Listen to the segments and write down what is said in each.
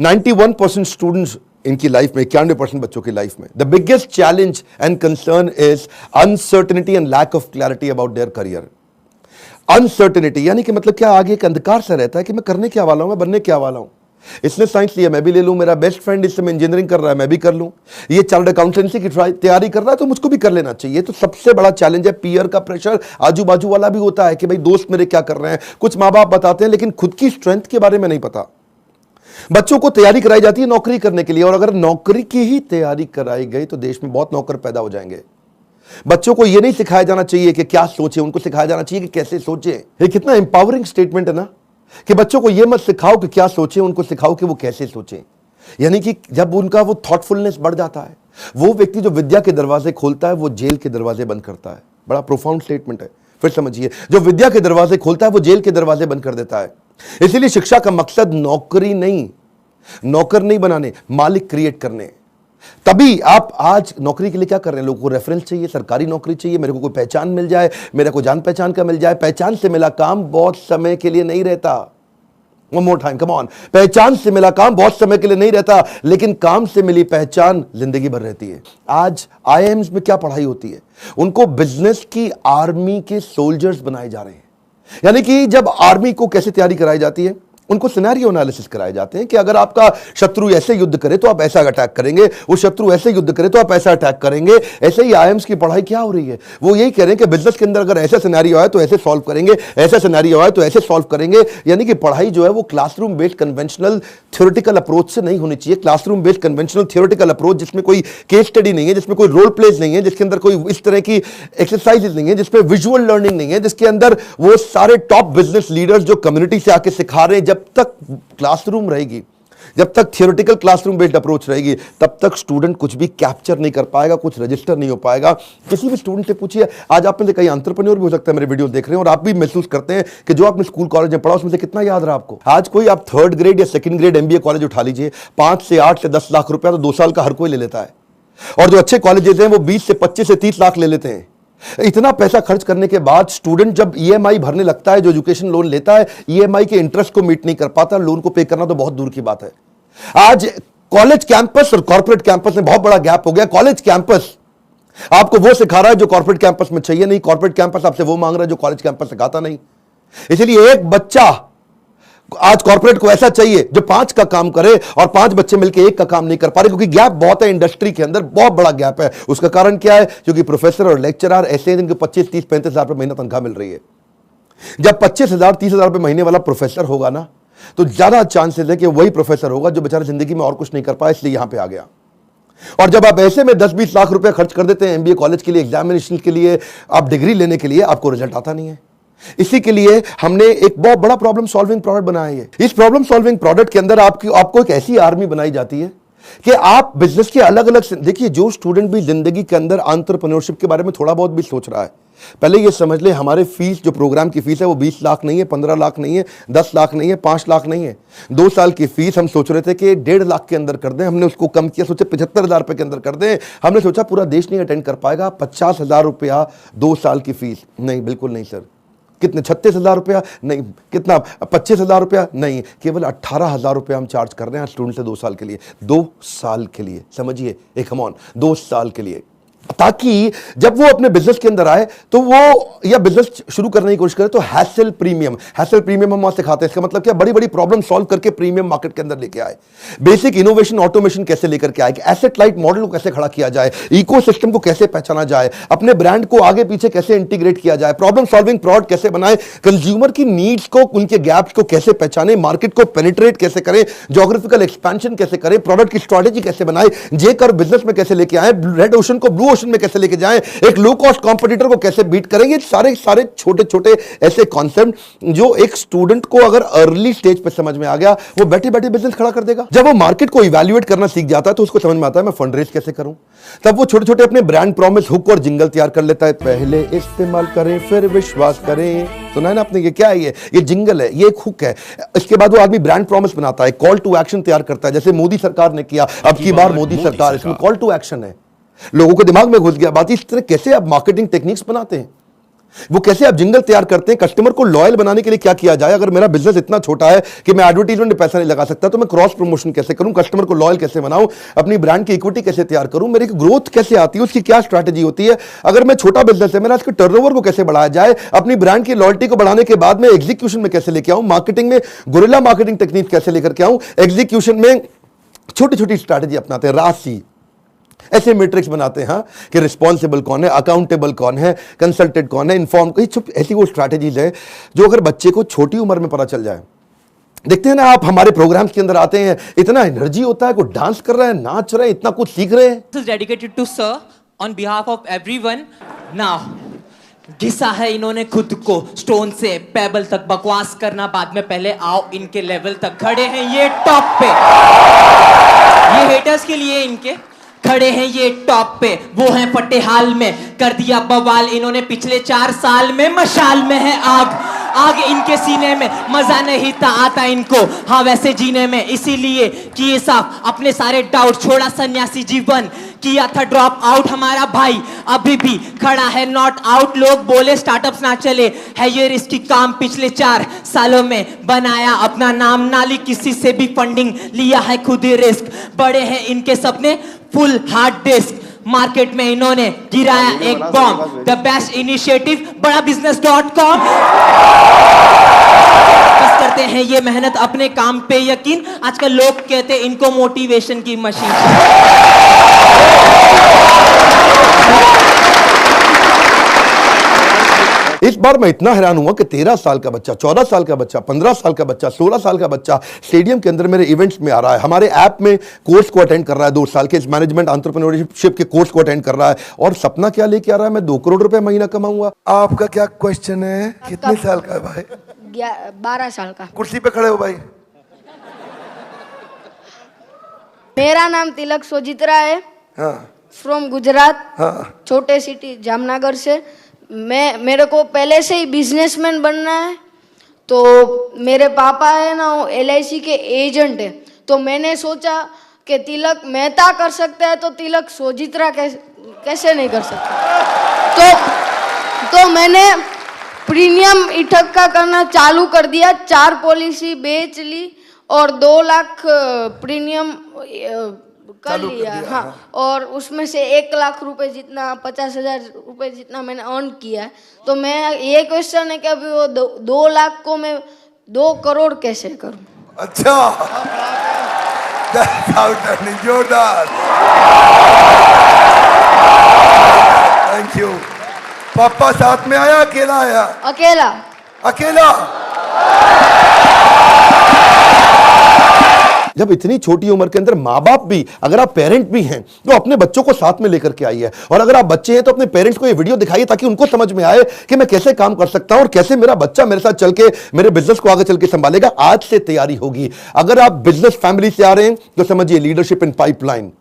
91% students इनकी life में, 91% बच्चों की लाइफ में the biggest challenge and concern is uncertainty and lack of clarity about their career. Uncertainty यानी कि मतलब क्या, आगे एक अंधकार सा रहता है कि मैं करने क्या वाला हूं, मैं बनने क्या वाला हूं। इसने साइंस लिया, मैं भी ले लूं, मेरा बेस्ट फ्रेंड इस समय इंजीनियरिंग कर रहा है, मैं भी कर लूं, ये चार्टर्ड अकाउंटेंसी की तैयारी कर रहा है तो मुझको भी कर लेना चाहिए। तो सबसे बड़ा चैलेंज है पीयर का प्रेशर। आजू बाजू वाला भी होता है कि भाई दोस्त मेरे क्या कर रहे हैं, कुछ माँ बाप बताते हैं लेकिन खुद की स्ट्रेंथ के बारे में नहीं पता। बच्चों को तैयारी कराई जाती है नौकरी करने के लिए, और अगर नौकरी की ही तैयारी कराई गई तो देश में बहुत नौकर पैदा हो जाएंगे। बच्चों को यह नहीं सिखाया जाना चाहिए कि क्या सोचे, उनको सिखाया जाना चाहिए कि कैसे सोचे। ये कितना एम्पावरिंग स्टेटमेंट है ना, कि बच्चों को यह मत सिखाओ कि क्या सोचे, उनको सिखाओ कि वो कैसे सोचे। यानी कि जब उनका वो थॉटफुलनेस बढ़ जाता है, वो व्यक्ति जो विद्या के दरवाजे खोलता है वो जेल के दरवाजे बंद करता है। बड़ा प्रोफाउंड स्टेटमेंट है, फिर समझिए। जो विद्या के दरवाजे खोलता है वो जेल के दरवाजे बंद कर देता है। इसीलिए शिक्षा का मकसद नौकरी नहीं, नौकर नहीं बनाने, मालिक क्रिएट करने। तभी आप आज नौकरी के लिए क्या कर रहे हैं, लोगों को रेफरेंस चाहिए, सरकारी नौकरी चाहिए, मेरे को कोई पहचान मिल जाए, मेरे को जान पहचान का मिल जाए। पहचान से मिला काम बहुत समय के लिए नहीं रहता। One more time, come on। पहचान से मिला काम बहुत समय के लिए नहीं रहता, लेकिन काम से मिली पहचान जिंदगी भर रहती है। आज IIMs में क्या पढ़ाई होती है, उनको बिजनेस की आर्मी के सोल्जर्स बनाए जा रहे हैं। यानी कि जब आर्मी को कैसे तैयारी कराई जाती है, उनको सिनेरियो एनालिसिस कराए जाते हैं कि अगर आपका शत्रु ऐसे युद्ध करे तो आप ऐसा अटैक करेंगे, वो शत्रु ऐसे युद्ध करे तो आप ऐसा अटैक करेंगे। ऐसे ही IIMs की पढ़ाई क्या हो रही है, वो यही कह रहे हैं कि बिजनेस के अंदर अगर ऐसा सिनेरियो आए तो ऐसे सॉल्व करेंगे, ऐसा सिनेरियो आए तो ऐसे सॉल्व करेंगे। यानी कि पढ़ाई जो है वो classroom based conventional theoretical approach से नहीं होनी चाहिए। Classroom based conventional theoretical approach जिसमें कोई केस स्टडी नहीं है, जिसमें कोई रोल प्लेज नहीं है, जिसके अंदर कोई इस तरह की एक्सरसाइजेज नहीं है, जिसमें विजुअल लर्निंग नहीं है, जिसके अंदर वो सारे टॉप बिजनेस लीडर्स जो कम्युनिटी से आके सिखा रहे हैं। जब तक क्लासरूम रहेगी, जब तक थियोरेटिकल क्लासरूम बेस्ड अप्रोच रहेगी, तब तक स्टूडेंट कुछ भी कैप्चर नहीं कर पाएगा, कुछ रजिस्टर नहीं हो पाएगा। किसी भी स्टूडेंट से पूछिए, आज आप में से कई एंटरप्रेन्योर भी हो सकता है मेरे वीडियो देख रहे हैं, और आप भी महसूस करते हैं कि जो आपने स्कूल कॉलेज में पढ़ा उसमें से कितना याद रहा आपको। आज कोई आप 3rd ग्रेड या 2nd ग्रेड MBA कॉलेज उठा लीजिए, 5 से 8 से 10 लाख रुपया तो 2 साल का हर कोई ले लेता है, और जो अच्छे कॉलेजेस हैं वो 20 से 25 से 30 लाख ले लेते हैं। इतना पैसा खर्च करने के बाद स्टूडेंट जब EMI भरने लगता है, जो एजुकेशन लोन लेता है, EMI के इंटरेस्ट को मीट नहीं कर पाता, लोन को पे करना तो बहुत दूर की बात है। आज कॉलेज कैंपस और कॉर्पोरेट कैंपस में बहुत बड़ा गैप हो गया। कॉलेज कैंपस आपको वो सिखा रहा है जो कॉर्पोरेट कैंपस में चाहिए नहीं, कॉर्पोरेट कैंपस आपसे वो मांग रहा है जो कॉलेज कैंपस सिखाता नहीं। इसलिए एक बच्चा आज कॉर्पोरेट को ऐसा चाहिए जो 5 का काम करे, और 5 बच्चे मिलकर 1 का काम नहीं कर पा रहे, क्योंकि गैप बहुत है इंडस्ट्री के अंदर, बहुत बड़ा गैप है। उसका कारण क्या है, क्योंकि प्रोफेसर और लेक्चरर ऐसे हैं जिनको 25, 30, 35 हजार रुपए महीना तनख्वाह मिल रही है। जब 25,000, 30,000 रुपए महीने वाला प्रोफेसर होगा ना, तो ज्यादा चांसेस है कि वही प्रोफेसर होगा जो बेचारा जिंदगी में और कुछ नहीं कर पाया, इसलिए यहां पे आ गया। और जब आप ऐसे में 10-20 लाख रुपए खर्च कर देते हैं MBA कॉलेज के लिए, एग्जामिनेशन के लिए, आप डिग्री लेने के लिए, आपको रिजल्ट आता नहीं है। इसी के लिए हमने एक बहुत बड़ा प्रॉब्लम सॉल्विंग प्रोडक्ट बनाया है। इस प्रॉब्लम सॉल्विंग प्रोडक्ट के अंदर आपको एक ऐसी आर्मी बनाई जाती है कि आप बिजनेस के अलग अलग, देखिए जो स्टूडेंट भी जिंदगी के अंदर एंटरप्रेन्योरशिप के बारे में थोड़ा बहुत भी सोच रहा है, पहले ये समझ ले हमारे फीस, जो प्रोग्राम की फीस है वो 20 लाख नहीं है, 15 लाख नहीं है, 10 लाख नहीं है, 5 लाख नहीं है। 2 साल की फीस हम सोच रहे थे कि 1.5 लाख के अंदर कर दें, हमने उसको कम किया, सोचे 75,000 रुपए के अंदर कर दें। हमने सोचा पूरा देश नहीं अटेंड कर पाएगा, 50,000 रुपया 2 साल की फीस। नहीं, बिल्कुल नहीं सर। कितने, 36,000 रुपया? नहीं। कितना, 25,000 रुपया? नहीं, केवल 18,000 रुपया हम चार्ज कर रहे हैं स्टूडेंट से 2 साल के लिए। 2 साल के लिए, समझिए, एक कम ऑन 2 साल के लिए, ताकि जब वो अपने बिजनेस के अंदर आए तो वो, या बिजनेस शुरू करने की कोशिश करे तो हैसल प्रीमियम हम वहां सिखाते हैं। इसका मतलब क्या, बड़ी बड़ी प्रॉब्लम सॉल्व करके प्रीमियम मार्केट के अंदर लेके आए, बेसिक इनोवेशन ऑटोमेशन कैसे लेकर के आए, एसेट लाइट मॉडल को कैसे खड़ा किया जाए, इकोसिस्टम को कैसे पहचाना जाए, अपने ब्रांड को आगे पीछे कैसे इंटीग्रेट किया जाए, प्रॉब्लम सॉल्विंग प्रोडक्ट कैसे बनाए, कंज्यूमर की नीड्स को, उनके गैप्स को कैसे पहचाने, मार्केट को पेनिट्रेट कैसे करें, ज्योग्राफिकल एक्सपेंशन कैसे करें, प्रोडक्ट की स्ट्रेटेजी कैसे बनाए, जे कर बिजनेस में कैसे लेके आए, रेड ओशन को ब्लू ओशन में कैसे लेके जाएं, एक लो कॉस्ट कॉम्पिटिटर को कैसे बीट करेंगे। सारे छोटे छोटे ऐसे कॉन्सेप्ट जो एक स्टूडेंट को अगर अर्ली स्टेज पे समझ में आ गया, वो बैठे बैठे बिजनेस खड़ा कर देगा। जब वो मार्केट को इवैल्यूएट करना सीख जाता है तो उसको समझ में आता है मैं फंड रेज कैसे करूं। तब वो छोटे छोटे अपने ब्रांड प्रॉमिस, हुक और जिंगल तैयार कर लेता है। पहले इस्तेमाल करें फिर विश्वास करें, सुना है ना आपने, ये क्या है, ये जिंगल है, ये एक हुक है। इसके बाद वो आदमी ब्रांड प्रॉमिस बनाता है, कॉल टू एक्शन तैयार करता है, जैसे मोदी सरकार ने किया, अब की बार मोदी सरकार, इसमें कॉल टू एक्शन है, लोगों के दिमाग में घुस गया बात। इस तरह कैसे आप मार्केटिंग टेक्निक्स बनाते हैं, वो कैसे आप जिंगल तैयार करते हैं, कस्टमर को लॉयल बनाने के लिए क्या किया जाए। अगर मेरा बिजनेस इतना छोटा है कि मैं एडवर्टीजमेंट में पैसा नहीं लगा सकता, तो मैं क्रॉस प्रमोशन कैसे करूं, कस्टमर को लॉयल कैसे बनाऊं, अपनी ब्रांड की इक्विटी कैसे तैयार करूं, मेरी ग्रोथ कैसे आती है, उसकी क्या स्ट्रैटेजी होती है। अगर मैं छोटा बिजनेस है, मेरा इसके टर्नओवर को कैसे बढ़ाया जाए, अपनी ब्रांड की लॉयल्टी को बढ़ाने के बाद में एग्जीक्यूशन में कैसे लेके आऊं, मार्केटिंग में गुरिल्ला मार्केटिंग टेक्निक कैसे लेकर के आऊं, एग्जीक्यूशन में छोटी छोटी स्ट्रैटेजी अपनाते हैं, राशि ऐसे मैट्रिक्स बनाते हैं कि रिस्पॉन्सिबल कौन है, अकाउंटेबल कौन है, कंसल्टेड कौन है, इन्फॉर्म, ऐसी वो स्ट्रैटेजीज है जो अगर बच्चे को छोटी उम्र में पता चल जाए। देखते हैं ना आप हमारे प्रोग्राम्स के अंदर आते हैं, इतना एनर्जी होता है, कोई डांस कर रहा है, नाच रहे हैं, इतना कुछ सीख रहे हैं। This is dedicated to sir on behalf of everyone. Now घिसा है इन्होंने खुद को स्टोन से पेबल तक, बकवास करना बाद में, पहले आओ इनके लेवल तक। खड़े हैं ये टॉप पे, ये हेटर्स के लिए इनके खड़े हैं ये टॉप पे, वो हैं फटे हाल में, कर दिया बवाल इन्होंने पिछले 4 साल में। मशाल में है आग, आग इनके सीने में, मजा नहीं था आता इनको हाँ वैसे जीने में, इसीलिए किए साफ अपने सारे डाउट, छोड़ा सन्यासी जीवन, किया था ड्रॉप आउट हमारा भाई, अभी भी खड़ा है नॉट आउट। लोग बोले स्टार्टअप्स ना चले, है ये रिस्की काम, पिछले 4 सालों में बनाया अपना नाम, नाली किसी से भी फंडिंग लिया है, खुद ही रिस्क, बड़े हैं इनके सपने फुल हार्ड डिस्क, मार्केट में इन्होंने गिराया एक बॉम्ब, द बेस्ट इनिशिएटिव बड़ा business.com। बस करते हैं ये मेहनत अपने काम पे यकीन, आजकल लोग कहते हैं इनको मोटिवेशन की मशीन। इस बार मैं इतना हैरान हुआ कि 13 साल का बच्चा, 14 साल का बच्चा, 15 साल का बच्चा, 16 साल का बच्चा स्टेडियम के अंदर मेरे इवेंट्स में आ रहा है, हमारे ऐप में कोर्स को अटेंड कर रहा है, 2 साल के मैनेजमेंट एंटरप्रेन्योरशिप के कोर्स को अटेंड कर रहा है, और सपना क्या लेके आ रहा है, मैं 2 करोड़ रुपए महीना कमाऊंगा। आपका क्या क्वेश्चन है, कितने साल का है भाई? 12 साल का। कुर्सी पे खड़े हो भाई। मेरा नाम तिलक सोजित्रा है, हाँ, फ्रॉम गुजरात, हाँ, छोटे सिटी जामनगर से। मेरे को पहले से ही बिजनेसमैन बनना है, तो मेरे पापा है ना वो LIC के एजेंट है, तो मैंने सोचा कि तिलक मेहता कर सकता है तो तिलक सोजित्रा कैसे नहीं कर सकता। तो मैंने प्रीमियम इकट्ठा करना चालू कर दिया, 4 पॉलिसी बेच ली और 2 लाख प्रीमियम कर लिया। हाँ, और उसमें से 1 लाख रुपए जितना, 50,000 रुपए जितना मैंने अर्न किया है। तो मैं ये क्वेश्चन है कि अभी वो 2 लाख को मैं 2 करोड़ कैसे करूं? अच्छा, जोरदार, थैंक यू। पापा साथ में आया, अकेला आया? अकेला। अकेला। जब इतनी छोटी उम्र के अंदर माँ बाप भी, अगर आप पेरेंट भी हैं तो अपने बच्चों को साथ में लेकर के आइए, और अगर आप बच्चे हैं तो अपने पेरेंट्स को ये वीडियो दिखाइए ताकि उनको समझ में आए कि मैं कैसे काम कर सकता हूं और कैसे मेरा बच्चा मेरे साथ चल के मेरे बिजनेस को आगे चल के संभालेगा। आज से तैयारी होगी। अगर आप बिजनेस फैमिली से आ रहे हैं तो समझिए लीडरशिप इन पाइपलाइन।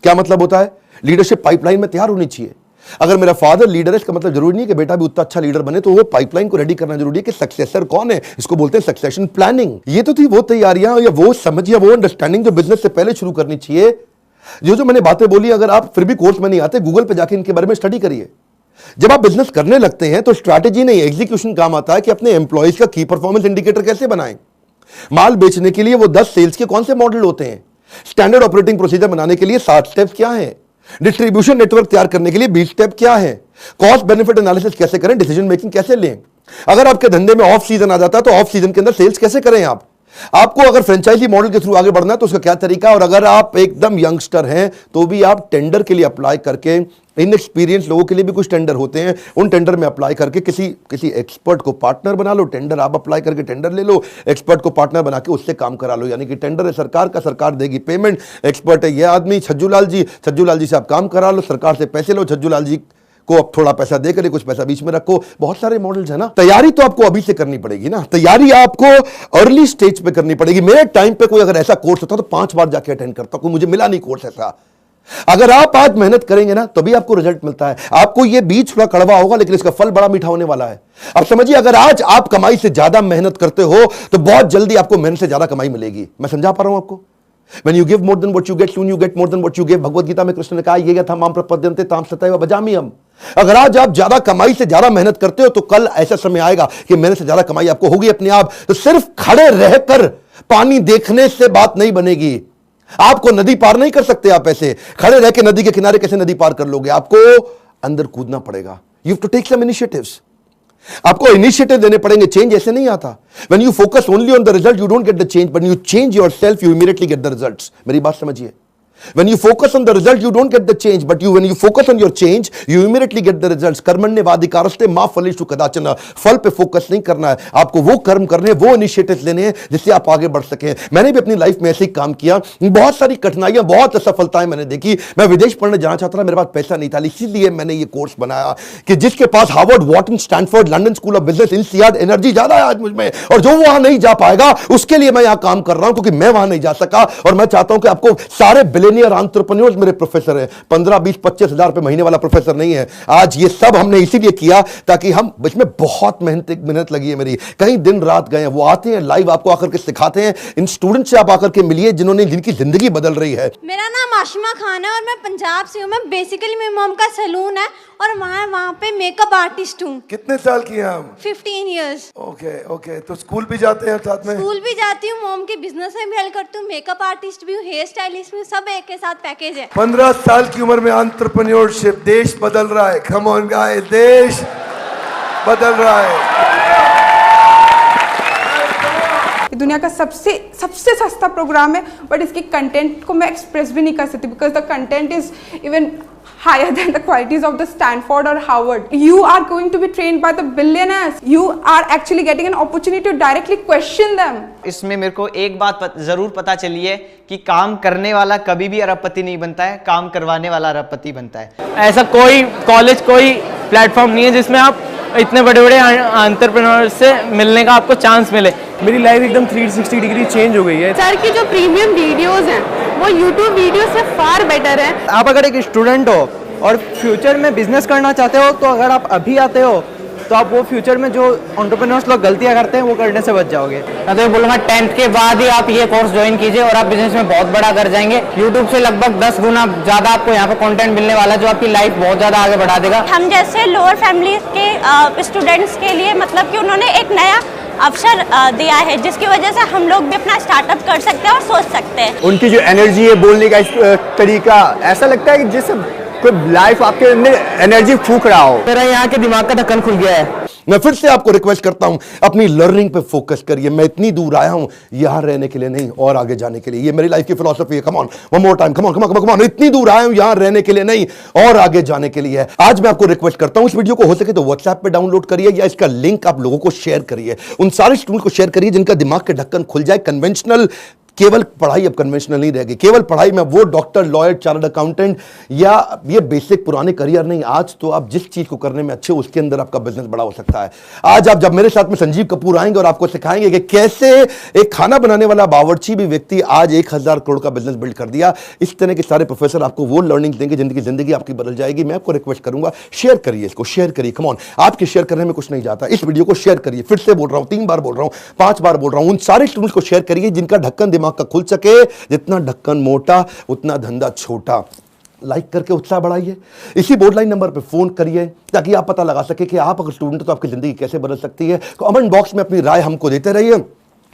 क्या मतलब होता है? लीडरशिप पाइपलाइन में तैयार होनी चाहिए। अगर मेरा फादर लीडर है, इसका मतलब जरूरी नहीं कि बेटा भी उतना अच्छा लीडर बने, तो वो पाइपलाइन को रेडी करना जरूरी है कि सक्सेसर कौन है, इसको बोलते हैं सक्सेशन प्लानिंग। ये तो थी वो तैयारियां या वो समझ या वो अंडरस्टैंडिंग जो बिजनेस से पहले शुरू करनी चाहिए। जो मैंने बातें बोली, अगर आप फिर भी कोर्स में नहीं आते, गूगल पे जाके इनके बारे में स्टडी करिए। जब आप बिजनेस करने लगते हैं तो स्ट्रैटेजी नहीं, एग्जीक्यूशन काम आता है कि अपने एम्प्लॉइज का की परफॉर्मेंस इंडिकेटर कैसे बनाएं। माल बेचने के लिए वो 10 सेल्स के कौन से मॉडल होते हैं, स्टैंडर्ड ऑपरेटिंग प्रोसीजर बनाने के लिए 7 स्टेप्स क्या हैं, डिस्ट्रीब्यूशन नेटवर्क तैयार करने के लिए 20 स्टेप क्या है, कॉस्ट बेनिफिट एनालिसिस कैसे करें, डिसीजन मेकिंग कैसे लें। अगर आपके धंधे में ऑफ सीजन आ जाता है तो ऑफ सीजन के अंदर सेल्स कैसे करें। आपको अगर फ्रेंचाइजी मॉडल के थ्रू आगे बढ़ना है तो उसका क्या तरीका है। और अगर आप एकदम यंगस्टर हैं तो भी आप टेंडर के लिए अप्लाई करके, इनएक्सपीरियंस लोगों के लिए भी कुछ टेंडर होते हैं, उन टेंडर में अप्लाई करके किसी एक्सपर्ट को पार्टनर बना लो। टेंडर आप अप्लाई करके टेंडर ले लो, एक्सपर्ट को पार्टनर बना के उससे काम करा लो। यानी कि टेंडर है सरकार का, सरकार देगी पेमेंट, एक्सपर्ट है ये आदमी छज्जू लाल जी से आप काम करा लो, सरकार से पैसे लो, छज्जू लाल जी को अब थोड़ा पैसा देकर कुछ पैसा बीच में रखो। बहुत सारे मॉडल्स है ना। तैयारी तो आपको अभी से करनी पड़ेगी ना, तैयारी आपको अर्ली स्टेज पे करनी पड़ेगी। मेरे टाइम पे कोई अगर ऐसा कोर्स होता तो 5 बार जाके अटेंड करता, कोई मुझे मिला नहीं कोर्स ऐसा। अगर आप आज मेहनत करेंगे ना तभी आपको रिजल्ट मिलता है। आपको ये बीज थोड़ा कड़वा होगा लेकिन इसका फल बड़ा मीठा होने वाला है। अब समझिए, अगर आज आप कमाई से ज्यादा मेहनत करते हो तो बहुत जल्दी आपको मेहनत से ज्यादा कमाई मिलेगी। मैं समझा पा रहा हूं आपको? When you give more than what you get, soon you get more than what you give। Bhagavad Gita में कृष्ण ने कहा, ये यथा माम प्रपद्यन्ते ताम सतैव भजाम्यहम्। अगर आज आप ज्यादा कमाई से ज्यादा मेहनत करते हो तो कल ऐसा समय आएगा कि मेहनत से ज्यादा कमाई आपको होगी अपने आप। तो सिर्फ खड़े रहकर पानी देखने से बात नहीं बनेगी। आपको नदी पार नहीं कर सकते आप ऐसे खड़े रह के। नदी के किनारे कैसे नदी पार कर लोगे? आपको अंदर कूदना पड़ेगा। You have to take some initiatives. आपको इनिशिएटिव देने पड़ेंगे। चेंज ऐसे नहीं आता। When you focus only on the result you don't get the change, but you change yourself, you immediately get the results. मेरी बात समझिए। When you focus on the result, you don't get the change. But when you focus on your change, you immediately get the results. कर्मण्येवाधिकारस्ते मा फलेषु कदाचन। फल पे focus नहीं करना है आपको। वो कर्म करने, वो इनिशिएटिव लेने हैं जिससे आप आगे बढ़ सकें। मैंने भी अपनी लाइफ में ऐसे ही काम किया। बहुत सारी कठिनाइयां, बहुत असफलताएं मैंने देखी। मैं विदेश पढ़ने जाना चाहता था, मेरे पास पैसा नहीं था, इसीलिए मैंने ये कोर्स बनाया कि जिसके पास Harvard, Wharton, Stanford, London School of Business, INSEAD energy ज्यादा है आज मुझ में, और जो वहां नहीं जा पाएगा उसके लिए मैं यहां काम कर रहा हूं, क्योंकि मैं वहां नहीं जा सका। और मैं चाहता हूं कि आपको सारे बिलियनियर एंटरप्रेन्योर्स मेरे प्रोफेसर हैं। 15, 20, 25 हजार रुपए महीने वाला प्रोफेसर नहीं है आज। ये सब हमने इसीलिए किया ताकि हम, इसमें बहुत मेहनत लगी है मेरी। कई दिन रात गए हैं। वो आते हैं लाइव, आपको आकर के सिखाते हैं। इन स्टूडेंट से आप आकर के मिलिए जिनकी जिंदगी बदल रही है। मेरा नाम आशिमा खान है और मैं पंजाब से हूँ। मैं बेसिकली मेरी मॉम का सैलून है और मैं वहाँ पे मेकअप आर्टिस्ट हूँ। कितने साल की हैं आप? 15 इयर्स। Okay okay. तो स्कूल भी जाते हैं साथ में? स्कूल भी जाती हूँ, मॉम के बिजनेस में भी हेल्प करती हूँ, मेकअप आर्टिस्ट भी हूँ, हेयर स्टाइलिस्ट भी हूँ, सब एक के साथ पैकेज है। 15 साल की उम्र में एंटरप्रेन्योरशिप। देश बदल रहा है। कम ऑन गाइस, देश बदल रहा है। दुनिया का सबसे सस्ता प्रोग्राम है, बट इसके कंटेंट को मैं एक्सप्रेस भी नहीं कर सकती because the content is even higher than the qualities of the Stanford or Harvard. You are going to be trained by the billionaires. You are actually getting an opportunity to directly question them. इसमें मेरे को एक बात जरूर पता चली है कि काम करने वाला कभी भी अरबपति नहीं बनता है, काम करवाने वाला अरबपति बनता है। ऐसा कोई कॉलेज, कोई प्लेटफॉर्म नहीं है जिसमें आप इतने बड़े बड़े एंटरप्रेन्योर से मिलने का आपको चांस मिले। मेरी लाइफ एकदम 360 डिग्री चेंज हो गई है। सर की जो प्रीमियम वीडियोस हैं वो YouTube वीडियो से फार बेटर है। आप अगर एक स्टूडेंट हो और फ्यूचर में बिजनेस करना चाहते हो तो अगर आप अभी आते हो तो आप वो फ्यूचर में जो एंटरप्रेन्योर्स लोग गलतियां करते हैं वो करने से बच जाओगे। मैं तो बोलूँगा 10th के बाद ही आप ये कोर्स ज्वाइन कीजिए और आप बिजनेस में बहुत बड़ा कर जाएंगे। YouTube से लगभग 10 गुना ज़्यादा आपको यहाँ पे कंटेंट मिलने वाला है जो आपकी लाइफ बहुत ज़्यादा आगे बढ़ा देगा। हम जैसे लोअर फैमिली के स्टूडेंट्स के लिए मतलब कि उन्होंने एक नया अवसर दिया है जिसकी वजह से हम लोग भी अपना स्टार्टअप कर सकते हैं और सोच सकते हैं। उनकी जो एनर्जी है, बोलने का तरीका, ऐसा लगता है कि जैसे कोई लाइफ आपके अंदर एनर्जी फूंक रहा हो। मेरा यहाँ के दिमाग का ढक्कन खुल गया है। मैं फिर से आपको रिक्वेस्ट करता हूं, अपनी लर्निंग पे फोकस करिए। मैं इतनी दूर आया हूं यहां रहने के लिए नहीं, और आगे जाने के लिए। ये मेरी लाइफ की फिलॉसफी है। Come on, one more time, come on come on come on. इतनी दूर आया हूं यहां रहने के लिए नहीं, और आगे जाने के लिए है। आज मैं आपको रिक्वेस्ट करता हूं, इस वीडियो को हो सके तो व्हाट्सएप पे डाउनलोड करिए या इसका लिंक आप लोगों को शेयर करिए। उन सारे स्टूडेंट को शेयर करिए जिनका दिमाग के ढक्कन खुल जाए। कन्वेंशनल केवल पढ़ाई अब कन्वेंशनल नहीं रहेगी। केवल पढ़ाई में वो डॉक्टर, लॉयर, चार्टर्ड अकाउंटेंट या ये बेसिक पुराने करियर नहीं। आज तो आप जिस चीज को करने में अच्छे, उसके अंदर आपका बिजनेस बड़ा हो सकता है। आज आप जब मेरे साथ में संजीव कपूर आएंगे और आपको सिखाएंगे कि कैसे एक खाना बनाने वाला बावर्ची भी व्यक्ति आज 1000 करोड़ का बिजनेस बिल्ड कर दिया। इस तरह के सारे प्रोफेसर आपको वो लर्निंग देंगे जिंदगी आपकी बदल जाएगी। मैं आपको रिक्वेस्ट करूंगा, शेयर करिए इसको, शेयर करिए। कम ऑन, आपके शेयर करने में कुछ नहीं जाता। इस वीडियो को शेयर करिए। फिर से बोल रहा हूं, 3 बार बोल रहा हूं, 5 बार बोल रहा हूं। उन सारे स्टूडेंट्स को शेयर करिए जिनका ढक्कन दिमाग का खुल सके। जितना ढक्कन मोटा उतना धंधा छोटा। लाइक करके उत्साह बढ़ाइए। इसी बोर्ड लाइन नंबर पे फोन करिए ताकि आप पता लगा सके कि आप अगर स्टूडेंट हो तो आपकी जिंदगी कैसे बदल सकती है। कमेंट बॉक्स में अपनी राय हमको देते रहिए।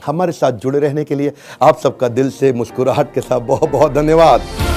हमारे साथ जुड़े रहने के लिए आप सबका दिल से मुस्कुराहट के साथ बहुत बहुत धन्यवाद।